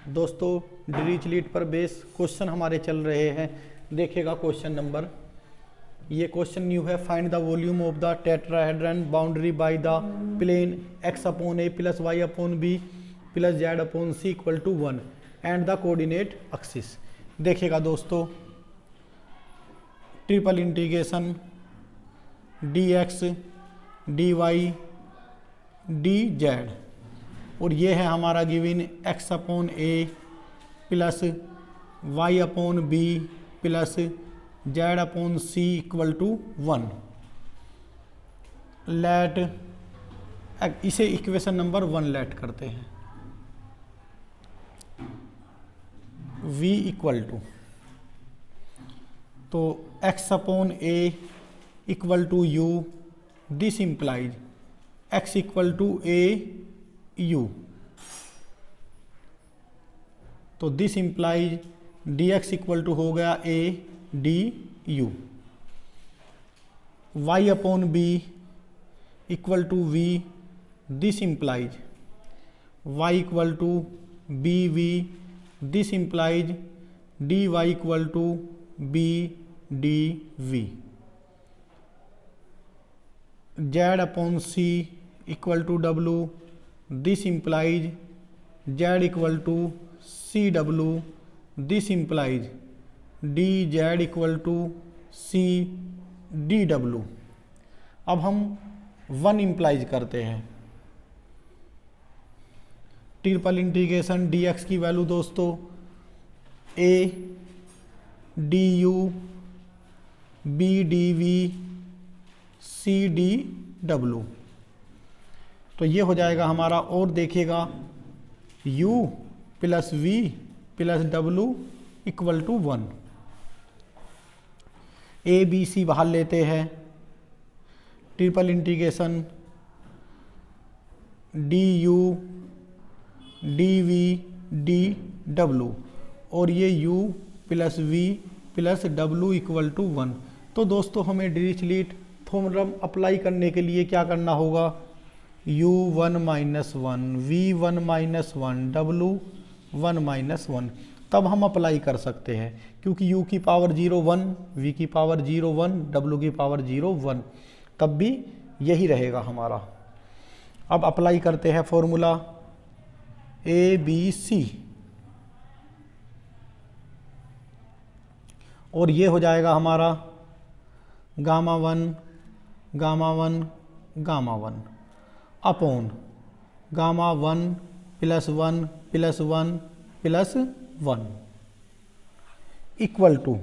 दोस्तों डिरिचलेट पर base question हमारे चल रहे हैं। देखिएगा क्वेश्चन नंबर, ये क्वेश्चन न्यू है। Find the volume of the tetrahedron boundary by the plane x upon a plus y upon b plus z upon c equal to 1 and the coordinate axis. देखिएगा दोस्तों, triple integration dx dy dz, और ये है हमारा given x upon a plus y upon b plus z upon c equal to 1। Let, इसे equation number 1 late करते हैं। v equal to, तो x upon a equal to u, this implies x equal to a u, तो this implies dx equal to हो गया a du, y upon b equal to v, this implies y equal to bv, this implies dy equal to b dv, z upon c equal to w, this implies z equal to C W, this implies dz equal to C D W. अब हम 1 implies करते हैं। Triple integration dx की value दोस्तों a du b dv c dw, तो ये हो जाएगा हमारा। और देखिएगा u plus v plus w equal to 1। A B C बाहर लेते हैं। Triple integration D U D V D W, और ये u plus v plus w equal to 1। तो दोस्तों हमें डिरिचलेट थ्योरम अप्लाई करने के लिए क्या करना होगा? u1 minus 1 v1 minus 1 w1 minus 1, तब हम अप्लाई कर सकते हैं, क्योंकि u की पावर 0 1, v की पावर 0 1, w की पावर 0 1, तब भी यही रहेगा हमारा। अब अप्लाई करते हैं फॉर्मूला ए बी सी, और ये हो जाएगा हमारा gamma 1 gamma 1 gamma 1 upon gamma 1 plus 1 plus 1 plus 1 equal to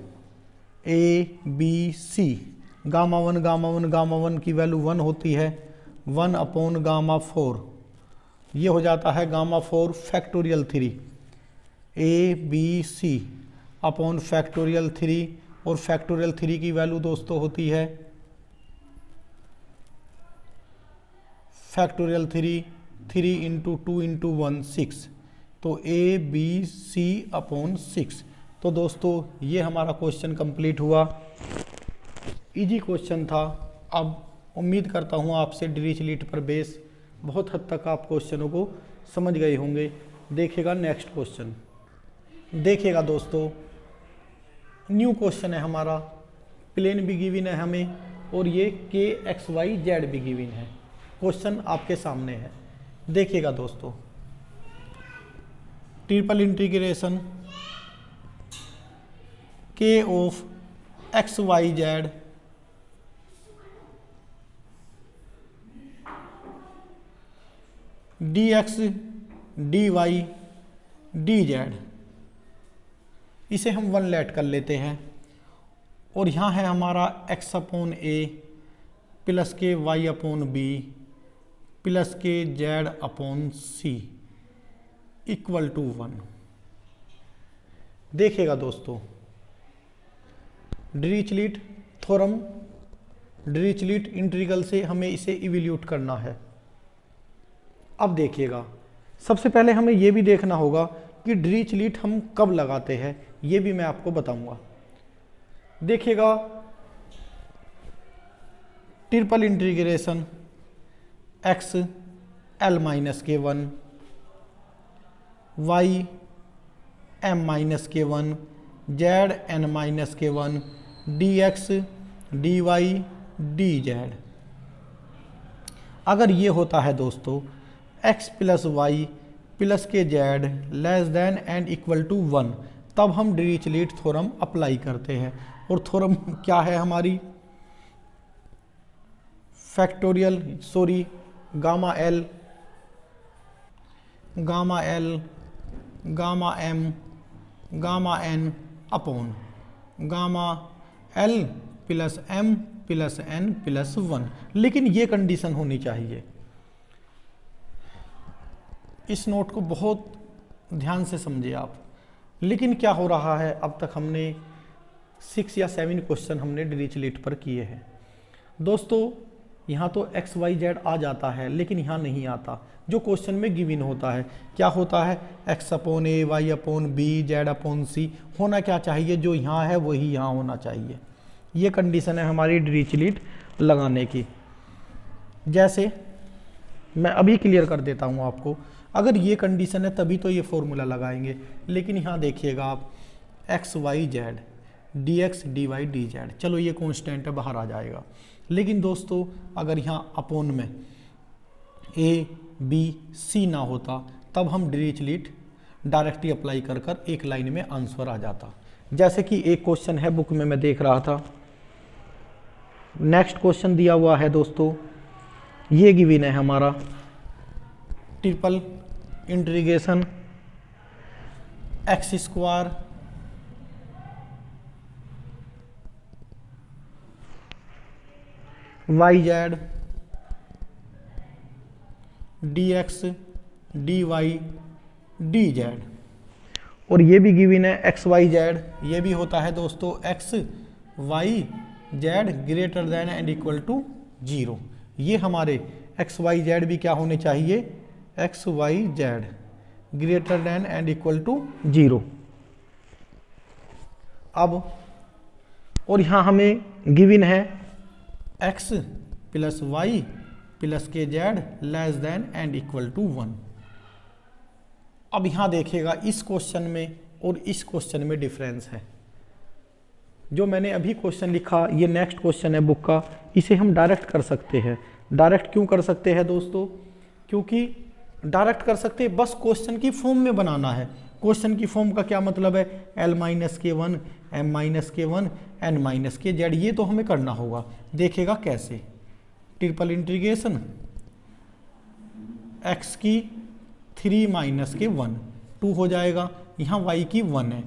A B C. Gamma 1 gamma 1 gamma 1 की वैल्यू 1 होती है, 1 अपॉन गामा 4, ये हो जाता है gamma 4 factorial 3, A B C upon factorial 3, और फैक्टोरियल 3 की वैल्यू दोस्तों होती है फैक्टोरियल 3 इंटू 2 इंटू 1 6, तो ए बी सी अपॉन 6। तो दोस्तों ये हमारा क्वेश्चन कंप्लीट हुआ। इजी क्वेश्चन था। अब उम्मीद करता हूँ आपसे डिरिचलेट पर बेस बहुत हद तक आप क्वेश्चनों को समझ गए होंगे। देखिएगा नेक्स्ट क्वेश्चन। देखिएगा दोस्तों, न्यू क्वेश्चन है हमारा। प्लेन भी गिवन है हमें, और ये के एक्स वाई जेड भी गिवन है। क्वेश्चन आपके सामने है। देखिएगा दोस्तों, ट्रिपल इंटीग्रेशन के of X Y Z D X D Y D Z, इसे हम 1 लेट कर लेते हैं। और यहाँ है हमारा x अपॉन ए प्लस के y अपॉन बी प्लस के z upon C equal to 1। देखिएगा दोस्तों, डिरिचलेट थ्योरम, डिरिचलेट इंटीग्रल से हमें इसे इवैल्यूएट करना है। अब देखिएगा, सबसे पहले हमें यह भी देखना होगा कि डिरिचलेट हम कब लगाते हैं, ये भी मैं आपको बताऊंगा। देखिएगा, triple integration x l minus के 1 y m माइनस के वन, जेड n माइनस के one, D X D Y D Z. अगर ये होता है दोस्तों x प्लस वाई प्लस के Z less than and equal to 1, तब हम डिरिचलेट थ्योरम अप्लाई करते हैं। और थ्योरम क्या है हमारी? Factorial gamma L gamma M gamma N upon gamma L plus M plus N plus 1। लेकिन ये कंडीशन होनी चाहिए। इस नोट को बहुत ध्यान से समझिए आप। लेकिन क्या हो रहा है, अब तक हमने 6 या 7 क्वेश्चन हमने डिरिचलेट पर किए हैं दोस्तों। यहाँ तो एक्स वाई जेड आ जाता है, लेकिन यहाँ नहीं आता। जो क्वेश्चन में गिवन होता है क्या होता है? X upon A, Y upon B, Z upon C. होना क्या चाहिए? जो यहाँ है वही यहाँ होना चाहिए। ये कंडीशन है हमारी डिरिचलेट लगाने की। जैसे मैं अभी क्लियर कर देता हूँ आपको। अगर ये कंडीशन है तभी तो ये फॉर्मूला लगाएंगे। लेकिन यहाँ देखिएगा आप, X Y Z D X D Y D Z, चलो ये कॉन्स्टेंट है, बाहर आ जाएगा। लेकिन दोस्तों अगर यहाँ अपोन में ए बी सी ना होता, तब हम डिरिचलेट डायरेक्टली अप्लाई कर कर एक लाइन में आंसर आ जाता। जैसे कि एक क्वेश्चन है बुक में, मैं देख रहा था। नेक्स्ट क्वेश्चन दिया हुआ है दोस्तों, ये गिवन है हमारा triple integration X square Y Z D X D Y D Z. और ये भी गिवन है एक्स वाई जेड। ये भी होता है दोस्तों X Y Z greater than and equal to 0। ये हमारे एक्स वाई जेड भी क्या होने चाहिए? X Y Z greater than and equal to 0। अब और यहाँ हमें गिवन है एक्स प्लस वाई प्लस के Z less than and equal to 1। अब यहाँ देखिएगा इस क्वेश्चन में और इस क्वेश्चन में डिफरेंस है। जो मैंने अभी क्वेश्चन लिखा, ये नेक्स्ट क्वेश्चन है बुक का, इसे हम डायरेक्ट कर सकते हैं। डायरेक्ट क्यों कर सकते हैं दोस्तों? क्योंकि डायरेक्ट कर सकते हैं, बस क्वेश्चन की फॉर्म में बनाना है। क्वेश्चन की फॉर्म का क्या मतलब है? एल माइनस के वन, एम माइनस के वन, एन माइनस के जेड। ये तो हमें करना होगा। देखिएगा कैसे। ट्रिपल इंटीग्रेशन एक्स की 3 माइनस के 1 2 हो जाएगा। यहाँ y की 1 है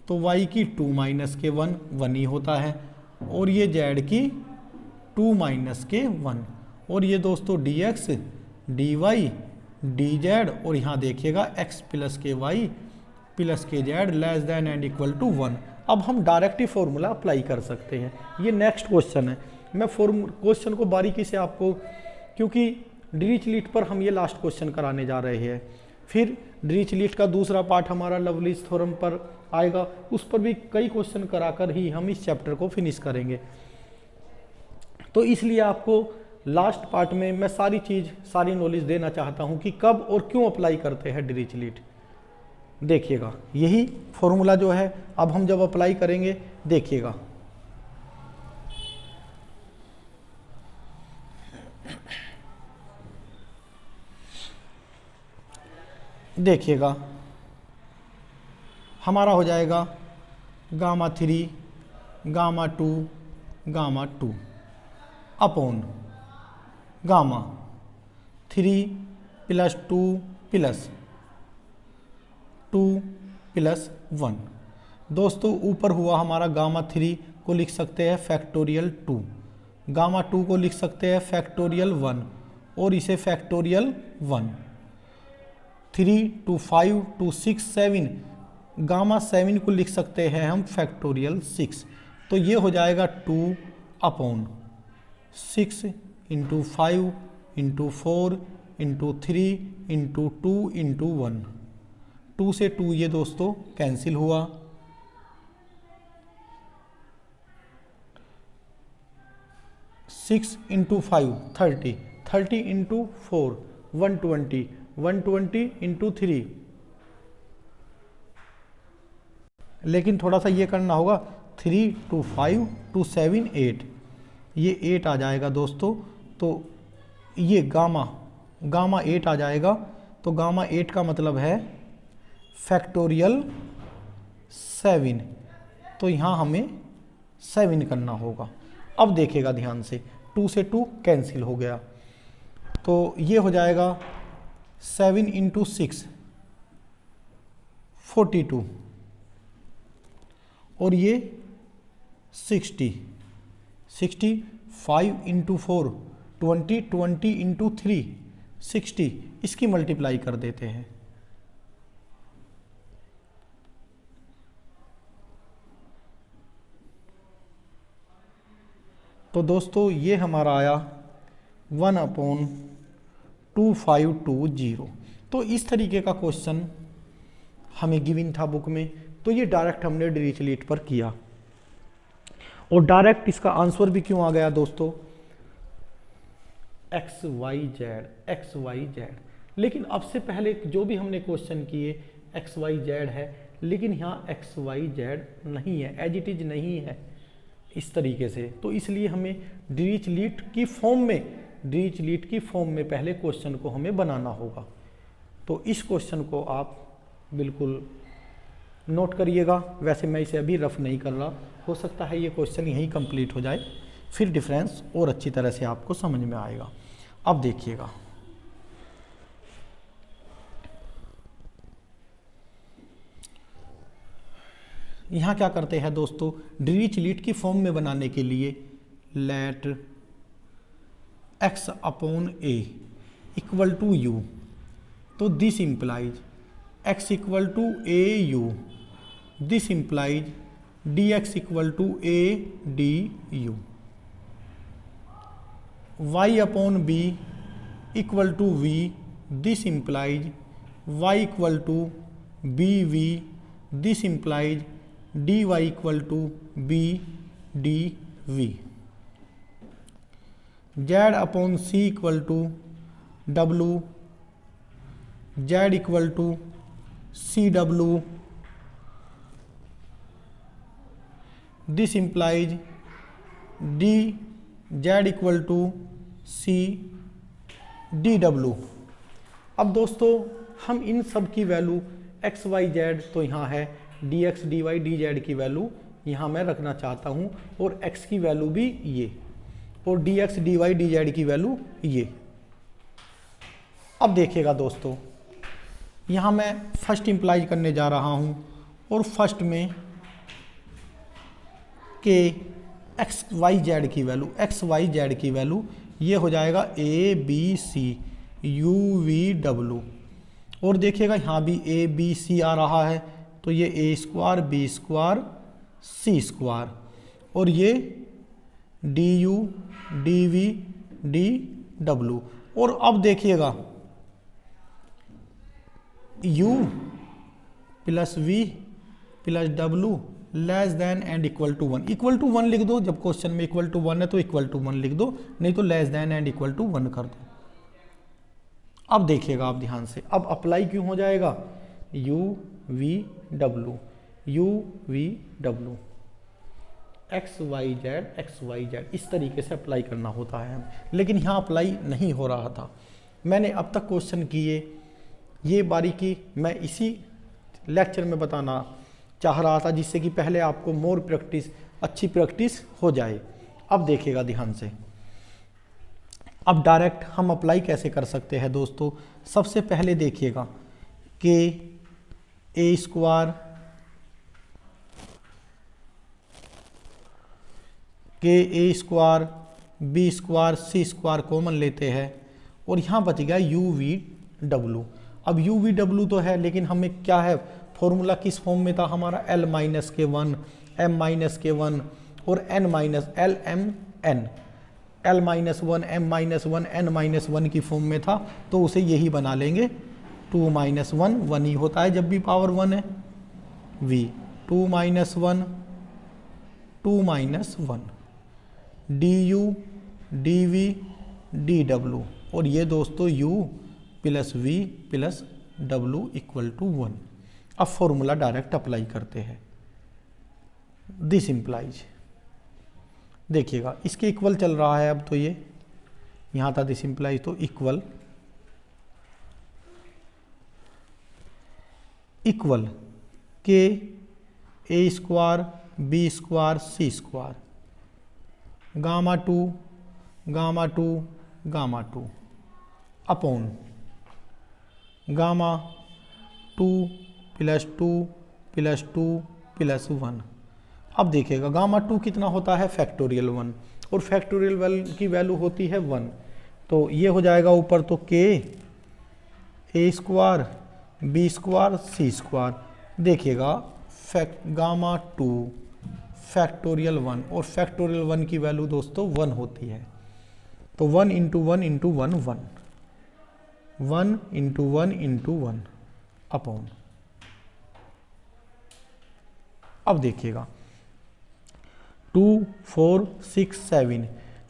तो y की 2 माइनस के 1 1 ही होता है। और ये z की 2 माइनस के 1। और ये दोस्तों dx dy dz। और यहाँ देखिएगा x प्लस के y प्लस के z less than and equal to 1। अब हम डायरेक्ट ही फॉर्मूला अप्लाई कर सकते हैं। ये नेक्स्ट क्वेश्चन है। मैं क्वेश्चन को बारीकी से आपको, क्योंकि डिरिचलेट पर हम ये लास्ट क्वेश्चन कराने जा रहे हैं, फिर डिरिचलेट का दूसरा पार्ट हमारा लवलीज थ्योरम पर आएगा, उस पर भी कई क्वेश्चन कराकर ही हम इस चैप्टर को फिनिश करेंगे। तो इसलिए आपको लास्ट पार्ट में मैं सारी चीज़, सारी नॉलेज देना चाहता हूँ कि कब और क्यों अप्लाई करते हैं डिरिचलेट। देखिएगा यही फॉर्मूला जो है, अब हम जब अप्लाई करेंगे देखिएगा। देखिएगा हमारा हो जाएगा gamma 3 gamma 2 gamma 2 upon gamma 3 plus 2 plus 2 plus 1। दोस्तों ऊपर हुआ हमारा गामा 3 को लिख सकते हैं फैक्टोरियल 2, गामा 2 को लिख सकते हैं फैक्टोरियल 1 और इसे फैक्टोरियल 1। 3 2 5 2 6 7, गामा 7 को लिख सकते हैं हम फैक्टोरियल 6। तो ये हो जाएगा 2 upon 6 into 5 into 4 into 3 into 2 into 1। 2 से 2 ये दोस्तों कैंसिल हुआ। 6 इंटू 5 30, 30 इंटू 4 120, 120 इंटू 3 लेकिन थोड़ा सा ये करना होगा, 3 2 5 2 7 8, ये 8 आ जाएगा दोस्तों। तो ये गामा 8 आ जाएगा। तो गामा 8 का मतलब है फैक्टोरियल 7। तो यहाँ हमें 7 करना होगा। अब देखिएगा ध्यान से, 2 से 2 कैंसिल हो गया, तो ये हो जाएगा 7 × 6 42, और ये 60 5 × 4 20 20 × 3 60, इसकी मल्टीप्लाई कर देते हैं। तो दोस्तों ये हमारा आया 1/2520। तो इस तरीके का क्वेश्चन हमें गिवन था बुक में, तो ये डायरेक्ट हमने डिरिचलेट पर किया, और डायरेक्ट इसका आंसर भी क्यों आ गया दोस्तों, XYZ। लेकिन अब से पहले जो भी हमने क्वेश्चन किए XYZ है, लेकिन यहाँ XYZ नहीं है, एज इट इज नहीं है इस तरीके से। तो इसलिए हमें डिरिचलेट की फॉर्म में पहले क्वेश्चन को हमें बनाना होगा। तो इस क्वेश्चन को आप बिल्कुल नोट करिएगा। वैसे मैं इसे अभी रफ नहीं कर रहा, हो सकता है ये क्वेश्चन यहीं कंप्लीट हो जाए, फिर डिफरेंस और अच्छी तरह से आपको समझ में आएगा। अब देखिएगा, यहाँ क्या करते हैं दोस्तों, डिरिचलेट की फॉर्म में बनाने के लिए लेट x/a = u, तो this implies x = au, this implies dx = a du, y/b = v, this implies y = bv, this implies dy = b dv, z/c = w, z = cw, this implies d z = c dw। अब दोस्तों हम इन सब की value x y z तो यहाँ है, dx dy dz की value यहाँ मैं रखना चाहता हूँ, और x की वैल्यू भी ये, और dx dy dz की वैल्यू ये। अब देखिएगा दोस्तों, यहाँ मैं फर्स्ट इम्प्लाई करने जा रहा हूँ, और फर्स्ट में के एक्स वाई जेड की वैल्यू ये हो जाएगा A B C U V W, और देखिएगा यहाँ भी ए बी सी आ रहा है, तो ये a² b² c², और ये D U D V D W. और अब देखिएगा u + v + w less than and equal to 1, equal to 1 लिख दो। जब क्वेश्चन में इक्वल टू 1 है तो इक्वल टू 1 लिख दो, नहीं तो less than and equal to 1 कर दो। अब देखिएगा आप ध्यान से, अब अप्लाई क्यों हो जाएगा, u v w x y z इस तरीके से अप्लाई करना होता है, लेकिन यहाँ अप्लाई नहीं हो रहा था। मैंने अब तक क्वेश्चन किए, ये बारीकी मैं इसी लेक्चर में बताना चाह रहा था, जिससे कि पहले आपको मोर प्रैक्टिस, अच्छी प्रैक्टिस हो जाए। अब देखिएगा ध्यान से, अब डायरेक्ट हम अप्लाई कैसे कर सकते हैं दोस्तों। सबसे पहले देखिएगा कि a² b² c² कॉमन लेते हैं, और यहाँ बच गया u v w। अब u v w तो है, लेकिन हमें क्या है, फॉर्मूला किस फॉर्म में था हमारा, l - k1 m - k1 और n - l m n, l - 1 m - 1 n - 1 की फॉर्म में था, तो उसे यही बना लेंगे। 2 - 1 1 ही होता है जब भी पावर 1 है, v 2 - 1 2 - 1 du dv dw, और ये दोस्तों u + v + w = 1। अब फॉर्मूला डायरेक्ट अप्लाई करते हैं। दिस इम्प्लाइज, देखिएगा इसके इक्वल चल रहा है। अब तो ये यहाँ था दिस इम्प्लाइज, तो इक्वल के A square B square C square gamma two upon gamma 2 + 2 + 2 + 1। अब देखिएगा गामा 2 कितना होता है, फैक्टोरियल 1, और फैक्टोरियल 1 की वैल्यू होती है 1, तो ये हो जाएगा ऊपर तो के A square B square C square. देखिएगा गामा 2 फैक्टोरियल 1, और फैक्टोरियल 1 की वैल्यू दोस्तों 1 होती है, तो 1 × 1 × 1 1 1 × 1 × 1 अपॉन। अब देखिएगा 2 4 6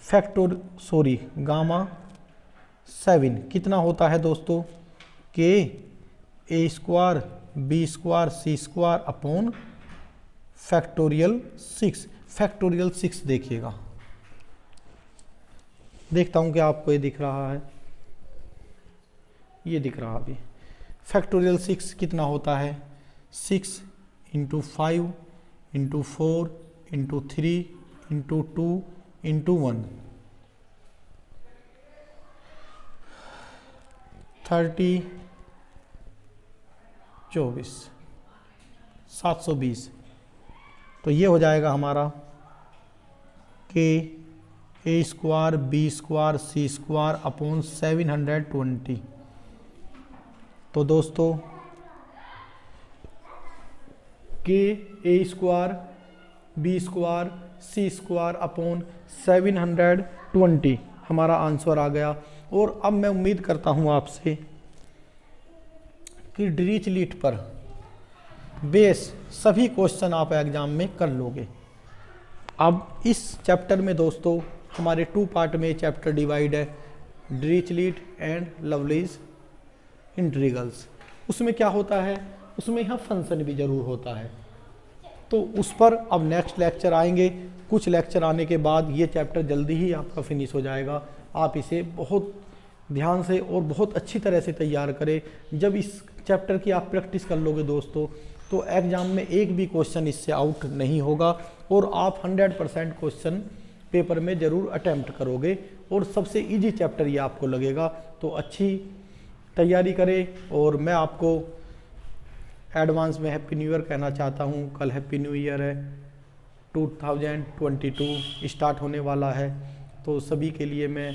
7 गामा 7 कितना होता है दोस्तों, के A square B square C square upon factorial 6। Factorial 6 देखिएगा, देखता हूं कि आपको ये दिख रहा है, ये दिख रहा अभी। फैक्टोरियल 6 कितना होता है, 6 × 5 × 4 × 3 × 2 × 1 30 24 720। तो ये हो जाएगा हमारा के A square B square C square upon 720। तो दोस्तों के A square B square C square upon 720 हमारा आंसर आ गया। और अब मैं उम्मीद करता हूँ आपसे कि डिरिचलेट पर बेस सभी क्वेश्चन आप एग्जाम में कर लोगे। अब इस चैप्टर में दोस्तों हमारे 2 पार्ट में चैप्टर डिवाइड है, डिरिचलेट एंड लवलेस इंटीग्रल्स। उसमें क्या होता है, उसमें यहाँ फंक्शन भी ज़रूर होता है, तो उस पर अब नेक्स्ट लेक्चर आएंगे। कुछ लेक्चर आने के बाद ये चैप्टर जल्दी ही आपका फिनिश हो जाएगा। आप इसे बहुत ध्यान से और बहुत अच्छी तरह से तैयार करें। जब इस चैप्टर की आप प्रैक्टिस कर लोगे दोस्तों, तो एग्ज़ाम में एक भी क्वेश्चन इससे आउट नहीं होगा, और आप 100% क्वेश्चन पेपर में ज़रूर अटैम्प्ट करोगे, और सबसे इजी चैप्टर ये आपको लगेगा। तो अच्छी तैयारी करें, और मैं आपको एडवांस में हैप्पी न्यू ईयर कहना चाहता हूँ। कल हैप्पी न्यू ईयर है, 2022 स्टार्ट होने वाला है, तो सभी के लिए मैं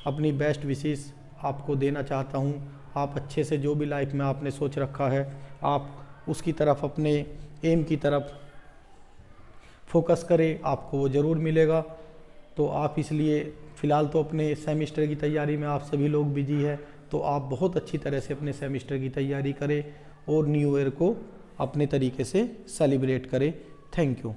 अपनी बेस्ट विशेस आपको देना चाहता हूँ। आप अच्छे से जो भी लाइफ में आपने सोच रखा है, आप उसकी तरफ, अपने एम की तरफ फोकस करें, आपको वो ज़रूर मिलेगा। तो आप इसलिए फ़िलहाल तो अपने सेमेस्टर की तैयारी में आप सभी लोग बिजी है, तो आप बहुत अच्छी तरह से अपने सेमेस्टर की तैयारी करें और न्यू ईयर को अपने तरीके से सेलिब्रेट करें। Thank you.